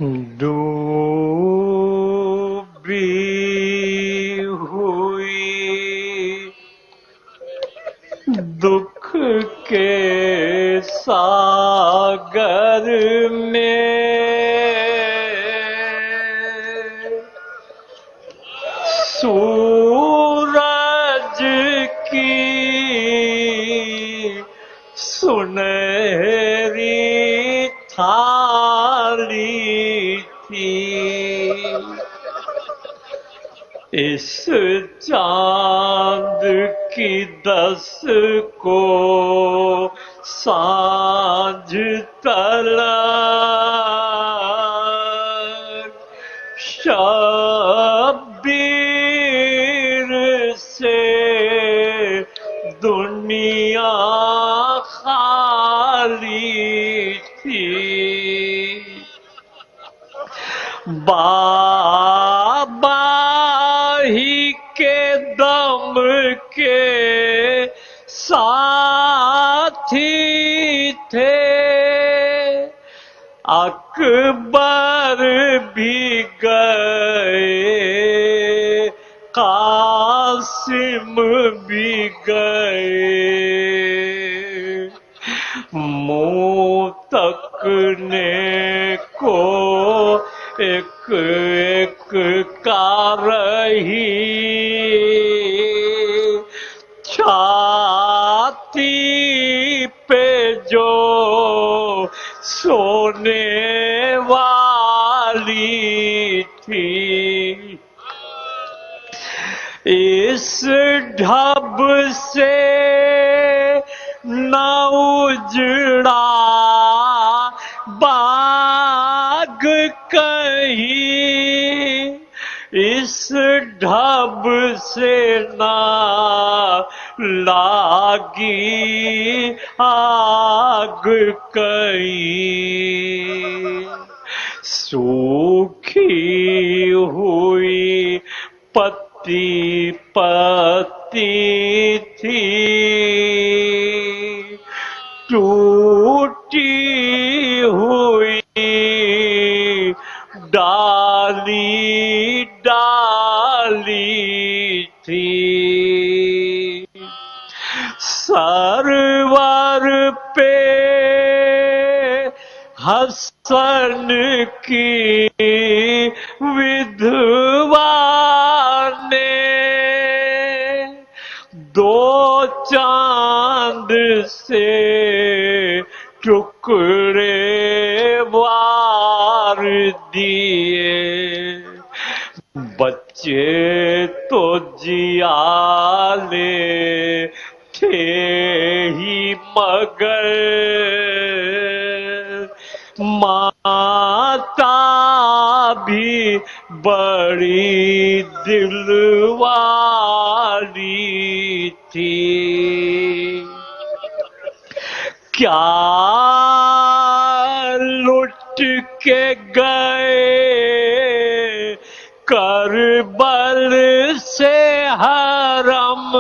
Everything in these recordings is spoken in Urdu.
ڈوبی ہوئی دکھ کے ساگر میں سورج کی سنہری تھالی تھی، اس چاند کی دس کو سانجھ تلک شبیر سے دنیا خالی تھی، بابا ہی کے دم کے ساتھی تھے، اکبر بھی گئے قاسم بھی گئے، منہ تکنے کو ایک ایک کا رہی، چھاتی پہ جو سونے والی تھی، اس ڈھب سے نہ اجڑا باغ کہیں، اس ڈھب سے نہ لاگی آگ کہیں، سوکھی ہوئی پتی پتی تھی، ٹوٹی ہوئی ڈالی ڈالی تھی، سرور پہ حسن کی ودھوا نے دو چاند سے ٹکڑے وار دیے، بچے تو جیالے تھے ہی مگر ماتا بھی بڑی دل والی تھی، کیا لٹ کے گئے کربل سے حرم،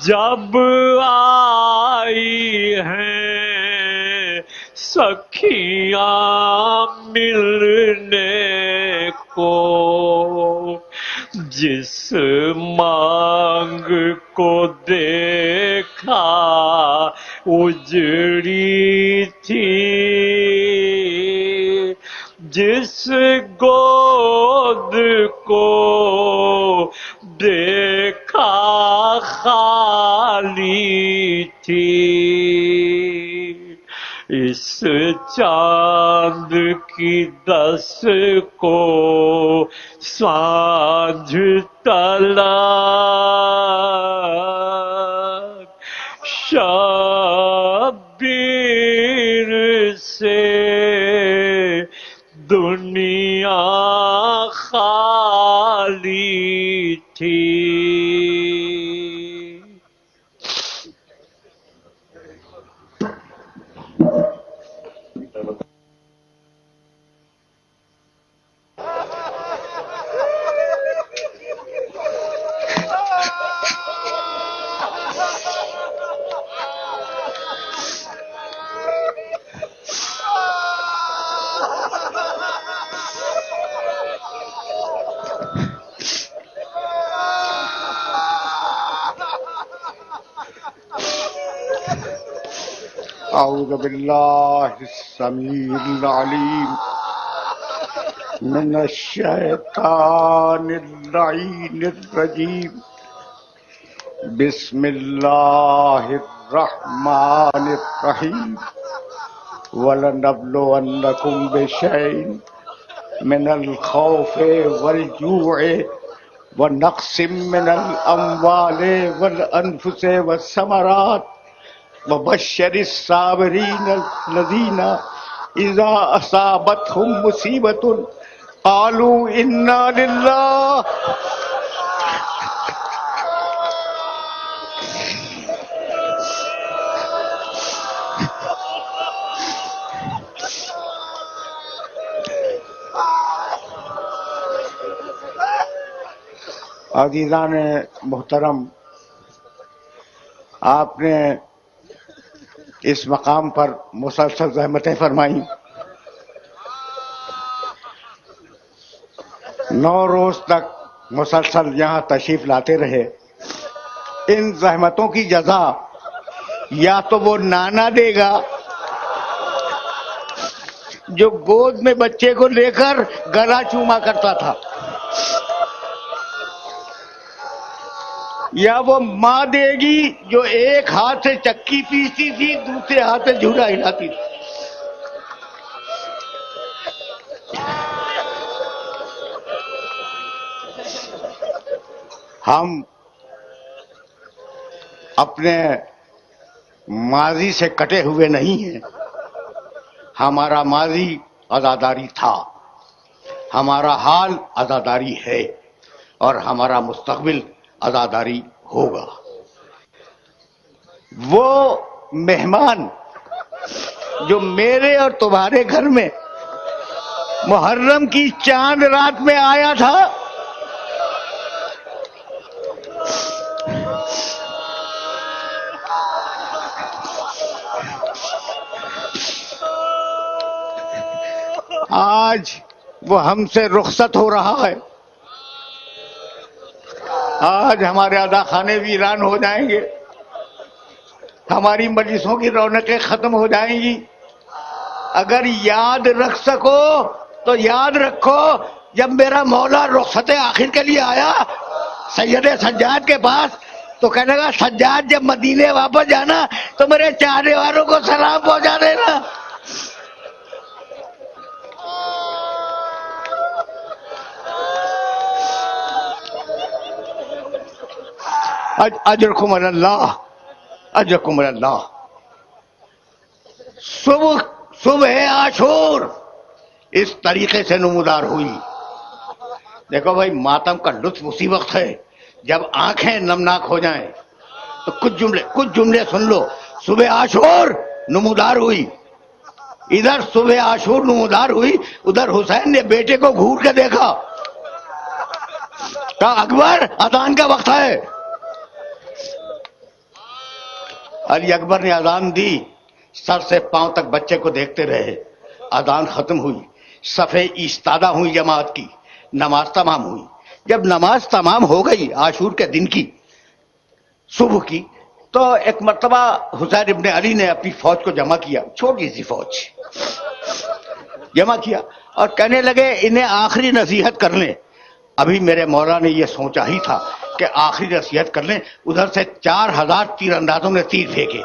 جب آئی ہیں سکھیاں ملنے کو، جس مانگ کو دیکھا اجڑی تھی، جس گود کو دیکھا خالی تھی، اس چاند کی دس کو سانجھ تلک شبیر سے دنیا خالی تھی۔ اعوذ باللہ السمیع العلیم من الشیطان اللعین الرجیم بسم اللہ الرحمن الرحیم وَلَنَبْلُوَنَّكُمْ بِشَيْءٍ مِنَ الْخَوْفِ وَالْجُوعِ وَنَقْصٍ مِنَ الْأَمْوَالِ وَالْأَنفُسِ وَالثَّمَرَاتِ وَبَشِّرِ الصَّابِرِينَ الَّذِينَ إِذَا أَصَابَتْهُمْ مُصِيبَةٌ قَالُوا إِنَّا لِلَّهِ عزیزان محترم، آپ نے اس مقام پر مسلسل زحمتیں فرمائیں، 9 روز تک مسلسل یہاں تشریف لاتے رہے۔ ان زحمتوں کی جزا یا تو وہ نانا دے گا جو گود میں بچے کو لے کر گلا چوما کرتا تھا، یا وہ ماں دے گی جو ایک ہاتھ سے چکی پیستی تھی، دوسرے ہاتھ سے جھولا ہلاتی تھی۔ ہم اپنے ماضی سے کٹے ہوئے نہیں ہیں، ہمارا ماضی عزاداری تھا، ہمارا حال عزاداری ہے، اور ہمارا مستقبل عزاداری ہوگا۔ وہ مہمان جو میرے اور تمہارے گھر میں محرم کی چاند رات میں آیا تھا، آج وہ ہم سے رخصت ہو رہا ہے۔ آج ہمارے ادا خانے ویران ہو جائیں گے، ہماری مجلسوں کی رونقیں ختم ہو جائیں گی۔ اگر یاد رکھ سکو تو یاد رکھو، جب میرا مولا رخصت آخر کے لیے آیا سید سجاد کے پاس، تو کہنے لگا سجاد جب مدینے واپس جانا تو میرے چاہنے والوں کو سلام پہنچا دینا۔ اجرکم اللہ، اجرکم اللہ۔ صبح عاشور اس طریقے سے نمودار ہوئی۔ دیکھو بھائی، ماتم کا لطف اسی وقت ہے جب آنکھیں نمناک ہو جائیں۔ تو کچھ جملے سن لو۔ صبح عاشور نمودار ہوئی، ادھر صبح عاشور نمودار ہوئی، ادھر حسین نے بیٹے کو گھور کے دیکھا، کہا اکبر اذان کا وقت ہے۔ علی اکبر نے اذان دی، سر سے پاؤں تک بچے کو دیکھتے رہے۔ اذان ختم ہوئی، صفیں ایستادہ ہوئی، جماعت کی نماز تمام ہوئی۔ جب نماز تمام ہو گئی عاشور کے دن کی، صبح کی، تو ایک مرتبہ حسین ابن علی نے اپنی فوج کو جمع کیا، چھوٹی سی فوج جمع کیا، اور کہنے لگے انہیں آخری نصیحت کر لیں۔ ابھی میرے مولا نے یہ سوچا ہی تھا کہ آخری نصیحت کر لیں، ادھر سے 4000 تیر اندازوں نے تیر پھینکے،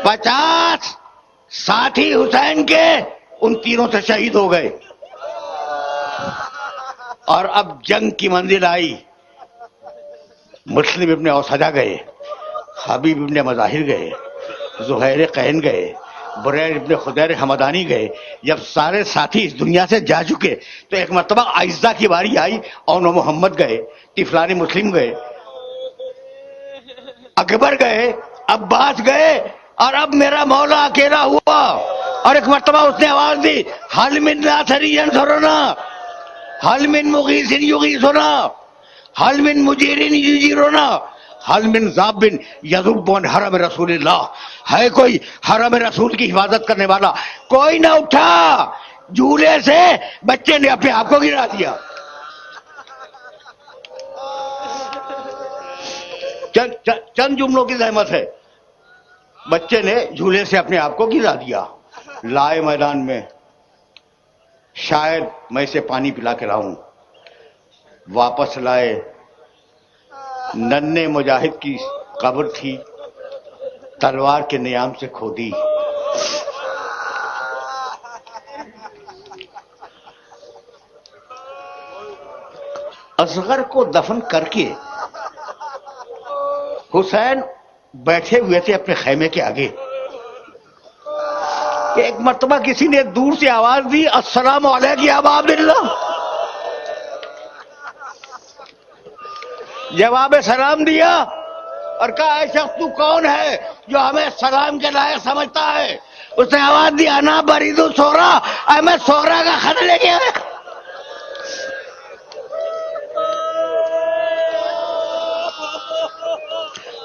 50 ساتھی حسین کے ان تیروں سے شہید ہو گئے۔ اور اب جنگ کی منزل آئی۔ مسلم ابن اوسجہ گئے، حبیب ابن مظاہر گئے، زہیر قین گئے، بریر ابن خدیر حمدانی گئے۔ جب سارے ساتھی اس دنیا سے جا چکے تو ایک مرتبہ اعزہ کی باری آئی، اون و محمد گئے، طفلان مسلم گئے، اکبر گئے، عباس گئے، اور اب میرا مولا اکیلا ہوا۔ اور ایک مرتبہ اس نے آواز دی، حل من ناصر ینصرنا، حل من مغیث یغیثنا، حل من مجیر یجیرنا، حل من ذاب یذب عن حرم رسول اللہ۔ ہے کوئی حرم رسول کی حفاظت کرنے والا؟ کوئی نہ اٹھا، جھولے سے بچے نے اپنے آپ کو گرا دیا۔ چند جملوں کی زحمت ہے. بچے نے جھولے سے اپنے آپ کو گرا دیا, لائے میدان میں, شاید میں اسے پانی پلا کے لاؤں. واپس لائے, ننھے مجاہد کی قبر تھی, تلوار کے نیام سے کھودی. اصغر کو دفن کر کے حسین بیٹھے ہوئے تھے اپنے خیمے کے آگے کہ ایک مرتبہ کسی نے دور سے آواز دی, السلام علیکم یا ابا عبداللہ. جواب سلام دیا اور کہا اے شخص تو کون ہے جو ہمیں سلام کے لائق سمجھتا ہے؟ اس نے آواز دی, انا برید سورا, میں سورا کا خط لے کے آیا.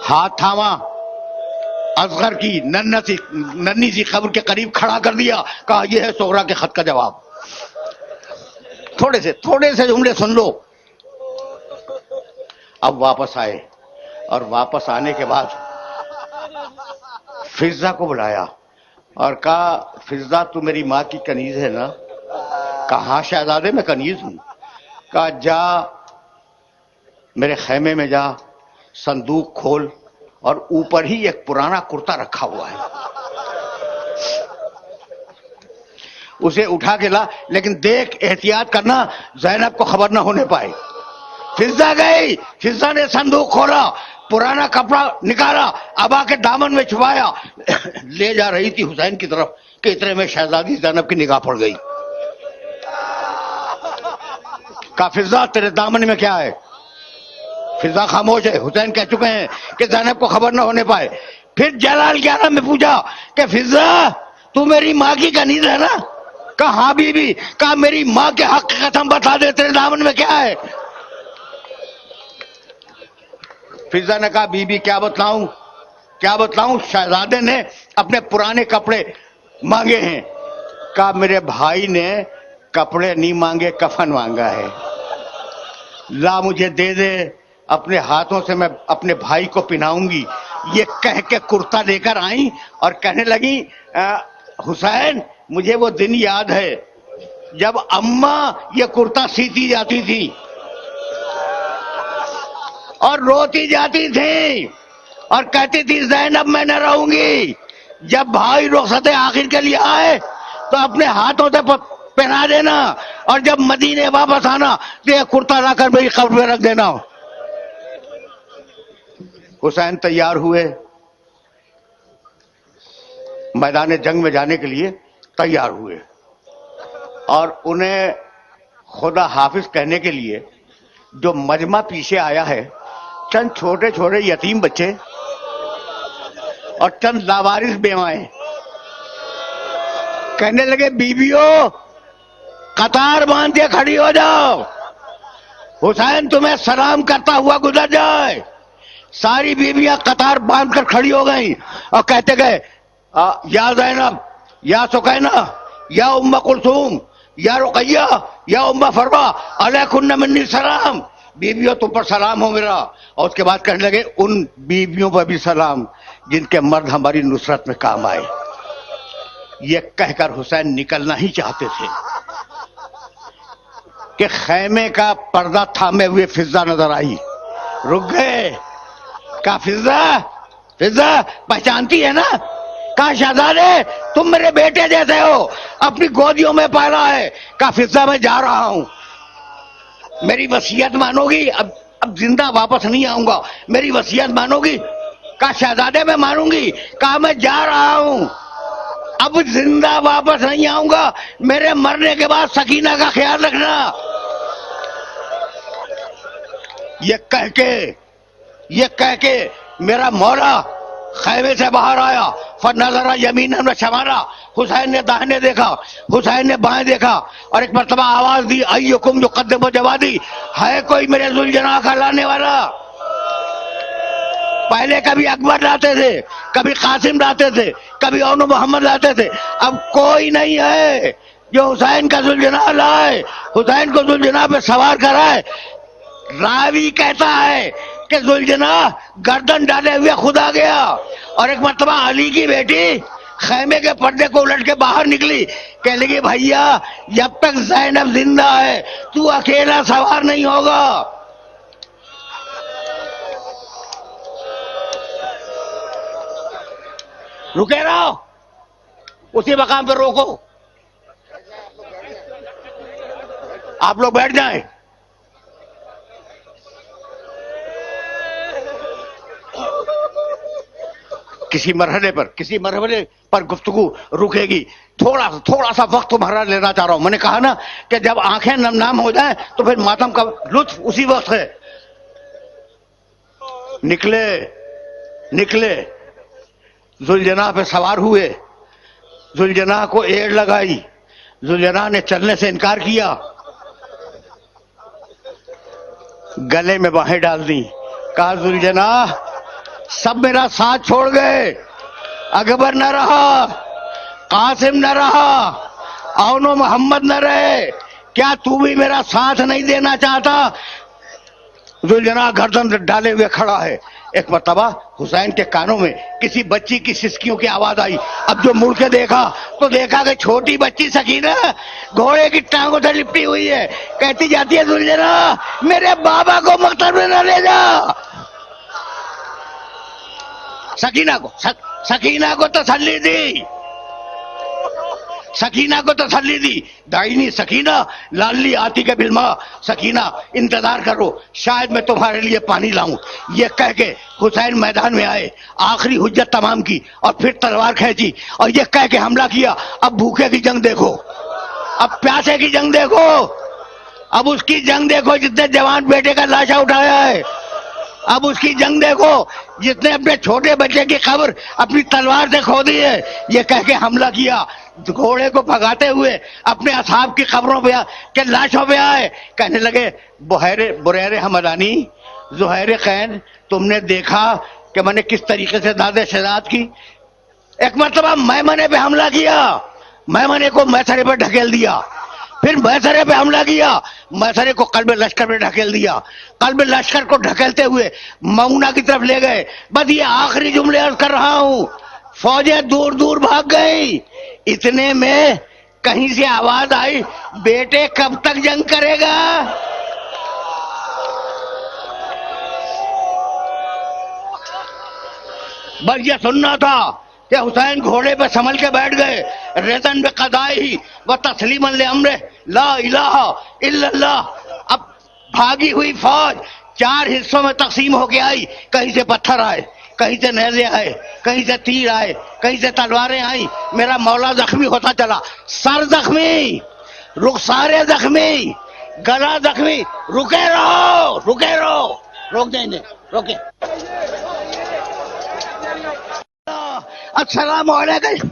ہاتھ تھاما, اصغر کی ننھی سی قبر کے قریب کھڑا کر دیا, کہا یہ ہے سورا کے خط کا جواب. تھوڑے سے جملے سن لو. اب واپس آئے اور واپس آنے کے بعد فضا کو بلایا اور کہا فضا تو میری ماں کی کنیز ہے نا؟ کہا شہزادے میں کنیز ہوں. کہا جا میرے خیمے میں جا, صندوق کھول اور اوپر ہی ایک پرانا کرتا رکھا ہوا ہے, اسے اٹھا کے لا, لیکن دیکھ احتیاط کرنا زینب کو خبر نہ ہونے پائے. فضا گئی, فضا نے صندوق کھولا, پرانا کپڑا نکالا, ابا کے دامن میں چھپایا, لے جا رہی تھی حسین کی طرف کہ اتنے میں شہزادی زینب کی نگاہ پڑ گئی. کہا فضا تیرے دامن میں کیا ہے؟ فضا خاموش ہے, حسین کہہ چکے ہیں کہ زینب کو خبر نہ ہونے پائے. پھر جلال کے عالم میں پوچھا کہ فضا تو میری ماں کی کنیز ہے نا؟ کہا ہاں بی بی. کہا میری ماں کے حق کی قسم بتا دے تیرے دامن میں کیا ہے؟ فضا نے کہا بی بی کیا بتلاؤں, شہزادے نے اپنے پرانے کپڑے مانگے ہیں. کہا میرے بھائی نے کپڑے نہیں مانگے, کفن مانگا ہے, لا مجھے دے دے, اپنے ہاتھوں سے میں اپنے بھائی کو پہناؤں گی. یہ کہہ کے کرتا لے کر آئیں اور کہنے لگی حسین مجھے وہ دن یاد ہے جب اماں یہ کرتا سیتی جاتی تھی اور روتی جاتی تھی اور کہتی تھی زینب میں نہ رہوں گی. جب بھائی رخصت آخر کے لیے آئے تو اپنے ہاتھوں سے پہنا دینا, اور جب مدینے واپس آنا تو یہ کرتا لا کر میری قبر میں رکھ دینا. حسین تیار ہوئے, میدان جنگ میں جانے کے لیے تیار ہوئے, اور انہیں خدا حافظ کہنے کے لیے جو مجمع پیچھے آیا ہے, چند چھوٹے چھوٹے یتیم بچے اور چند لاوارث بیوائیں کہنے لگے بیویوں قطار باندھ کے کھڑی ہو جاؤ, حسین تمہیں سلام کرتا ہوا گزر جائے. ساری بیویاں قطار باندھ کر کھڑی ہو گئیں اور کہتے گئے یا زینب, یا سکینہ, یا ام کلثوم, یا رقیہ, یا ام فروا, علیکن منی سلام, بیویوں تم پر سلام ہو میرا. اور اس کے بعد کہنے لگے ان بیویوں پر بھی سلام جن کے مرد ہماری نصرت میں کام آئے. یہ کہہ کر حسین نکلنا ہی چاہتے تھے کہ خیمے کا پردہ تھامے ہوئے فضا نظر آئی, رک گئے. کہا فضا پہچانتی ہے نا؟ کہا شہزادے تم میرے بیٹے جیسے ہو, اپنی گودیوں میں پالا ہے. کہا فضا میں جا رہا ہوں, میری وصیت مانو گی؟ اب زندہ واپس نہیں آؤں گا, میری وصیت مانو گی؟ کہا شہزادے میں مانوں گی. کہا میں جا رہا ہوں, اب زندہ واپس نہیں آؤں گا, میرے مرنے کے بعد سکینہ کا خیال رکھنا. یہ کہہ کے میرا مولا خیمے سے باہر آیا. فنظر یمینا و شمالا, حسین نے داہنے دیکھا, حسین نے بائیں دیکھا, اور ایک مرتبہ آواز دی ایکم یقدم جوادی, ہے کوئی میرے ذوالجناح کا لانے والا؟ پہلے کبھی اکبر لاتے تھے, کبھی قاسم لاتے تھے, کبھی اون محمد لاتے تھے, اب کوئی نہیں ہے جو حسین کا ذوالجناح لائے, حسین کو ذوالجناح پہ سوار کرائے. راوی کہتا ہے کہ ذوالجناح گردن ڈالے ہوئے خود آ گیا. اور ایک مرتبہ علی کی بیٹی خیمے کے پردے کو الٹ کے باہر نکلی, کہنے لگی بھیا جب تک زینب زندہ ہے تو اکیلا سوار نہیں ہوگا. رکے رہو, اسی مقام پہ روکو, آپ لوگ بیٹھ جائیں. کسی مرحلے پر گفتگو رکے گی. تھوڑا سا وقت تمہارا لینا چاہ رہا ہوں. میں نے کہا نا کہ جب آنکھیں نم ہو جائیں تو پھر ماتم کا لطف اسی وقت ہے. نکلے ذوالجناح پہ سوار ہوئے, ذوالجناح کو ایڑ لگائی, ذوالجناح نے چلنے سے انکار کیا, گلے میں باہیں ڈال دی, کہا ذوالجناح سب میرا ساتھ چھوڑ گئے, اکبر نہ رہا, قاسم نہ رہا, اون و محمد نہ رہے, کیا تو بھی میرا ساتھ نہیں دینا چاہتا؟ ذوالجناح گردن ڈالے ہوئے کھڑا ہے. ایک مرتبہ حسین کے کانوں میں کسی بچی کی سسکیوں کی آواز آئی. اب جو مڑ کے دیکھا تو دیکھا کہ چھوٹی بچی سکینہ گھوڑے کی ٹانگوں سے لپٹی ہوئی ہے. کہتی جاتی ہے ذوالجناح میرے بابا کو مقتل میں نہ لے جا. سکینہ کو تسلی دی. دائنی سکینہ لالی آتی کے بلما, سکینہ انتظار کرو, شاید میں تمہارے لیے پانی لاؤں. یہ کہہ کے حسین میدان میں آئے, آخری حجت تمام کی اور پھر تلوار کھینچی اور یہ کہہ کے حملہ کیا. اب بھوکے کی جنگ دیکھو, اب پیاسے کی جنگ دیکھو, اب اس کی جنگ دیکھو جس نے جوان بیٹے کا لاشا اٹھایا ہے. اب اس کی جنگ دیکھو جس نے اپنے چھوٹے بچے کی قبر اپنی تلوار سے کھودی ہے. یہ کہہ کے حملہ کیا, گھوڑے کو بھگاتے ہوئے اپنے اصحاب کی قبروں پہ کے لاشوں پہ آئے. کہنے لگے بریر حمدانی, زہیر خین, تم نے دیکھا کہ میں نے کس طریقے سے داد شہادت کی. ایک مرتبہ میمنے پہ حملہ کیا, میمنے کو میسرے پہ ڈھکیل دیا, پھر میسرے پہ حملہ کیا, میسرے کو قلب لشکر پہ ڈھکیل دیا, قلب لشکر کو ڈھکیلتے ہوئے مونا کی طرف لے گئے. بس یہ آخری جملے عرض کر رہا ہوں. فوجیں دور دور بھاگ گئی. اتنے میں کہیں سے آواز آئی, بیٹے کب تک جنگ کرے گا؟ بس یہ سننا تھا کہ حسین گھوڑے پہ سنبھل کے بیٹھ گئے. رضن بقضائہ و تسلیما لامرہ لا الہ الا اللہ. اب بھاگی ہوئی فوج 4 حصوں میں تقسیم ہو کے آئی. کہیں سے پتھر آئے, کہیں سے نیزے آئے, کہیں سے تیر آئے, کہیں سے تلواریں آئیں. میرا مولا زخمی ہوتا چلا, سر زخمی, رخسار زخمی, گلا زخمی. رکے رہو, روک دیں انہیں, روکے. السلام علیکم.